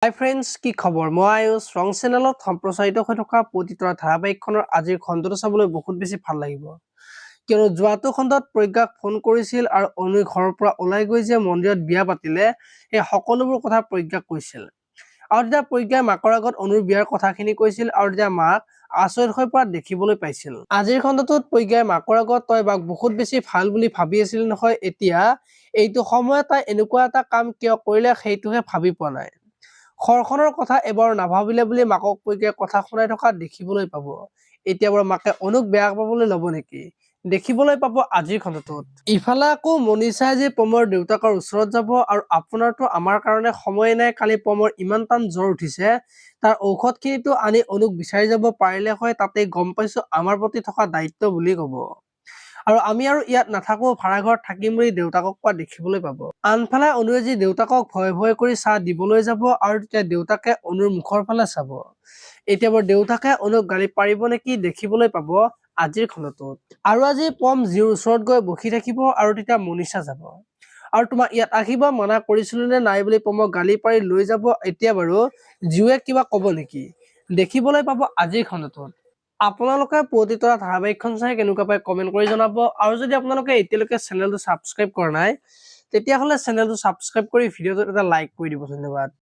হাই friends, কি খবৰ? মই আয়ুষ ৰং চেনেলত সম্প্ৰচাৰিত হৈ থকা পতিতৰা ধাৰাবাহিকখনৰ আজিৰ খণ্ডটো চাবলৈ বহুত বেছি ভাল লাগিব। কিয়নো যোৱাটো খণ্ডত প্ৰজ্ঞাক ফোন কৰিছিল আৰু অনুই ঘৰৰ পৰা ওলাই গৈ যে মন্দিৰত বিয়া পাতিলে সেই সকলোবোৰ কথা প্ৰজ্ঞাক কৈছিল। আৰু তেতিয়া প্ৰজ্ঞাই মাকৰ আগত অনুৰ বিয়াৰ কথাখিনি কৈছিল আৰু তেতিয়া মাক আচৰিত হৈ পৰা দেখিবলৈ পাইছিল। আজিৰ খণ্ডটোত প্ৰজ্ঞাই মাকৰ আগত তই বাক বহুত বেছি ভাল বুলি ভাবি আছিল নহয়, এতিয়া এইটো সময়ত তাই এনেকুৱা এটা কাম কিয় কৰিলে সেইটোহে ভাবি পোৱা নাই। ঘৰখনৰ কথা এবাৰ নাভাবিলে বুলি মাকক প্ৰজ্ঞাই কথা শুনাই থকা দেখিবলৈ পাব। এতিয়া বাৰু মাকে অনুক বেয়া পাবলৈ ল'ব নেকি, দেখিবলৈ পাব আজিৰ খণ্ডটোত। ইফালে আকৌ মনীষাই যে প্ৰমৰ দেউতাকৰ ওচৰত যাব আৰু আপোনাৰতো আমাৰ কাৰণে সময় নাই, কালি প্ৰমৰ ইমান টান জ্বৰ উঠিছে, তাৰ ঔষধখিনিতো আনি অনুক বিচাৰি যাব পাৰিলে হয়, তাতে গম পাইছো আমাৰ প্ৰতি থকা দায়িত্ব বুলি ক'ব। আৰু আমি আৰু ইয়াত নাথাকো, ভাড়াঘৰত থাকিম বুলি দেউতাকক কোৱা দেখিবলৈ পাব। আনফালে অনুৱে যি দেউতাকক ভয় ভয় কৰি চাহ দিবলৈ যাব আৰু তেতিয়া দেউতাকে অনুৰ মুখৰ ফালে চাব। এতিয়া বাৰু দেউতাকে অনুক গালি পাৰিব নেকি দেখিবলৈ পাব আজিৰ খণ্ডটোত। আৰু আজি পম জিউৰ ওচৰত গৈ বহি থাকিব আৰু তেতিয়া মনীষা যাব আৰু তোমাক ইয়াত আহিব মানা কৰিছিলো নে নাই বুলি পমক গালি পাৰি লৈ যাব। এতিয়া বাৰু জিউৱে কিবা ক'ব নেকি দেখিবলৈ পাব আজিৰ খণ্ডটোত। আপোনালোকে পতিতৰা ধাৰাবাহিকখন চাই কেনেকুৱা পায় কমেন্ট কৰি জনাব। আৰু যদি আপোনালোকে এতিয়ালৈকে চেনেলটো ছাবস্ক্ৰাইব কৰা নাই তেতিয়াহ'লে চেনেলটো ছাবস্ক্ৰাইব কৰি ভিডিঅ'টোত এটা লাইক কৰি দিব। ধন্যবাদ।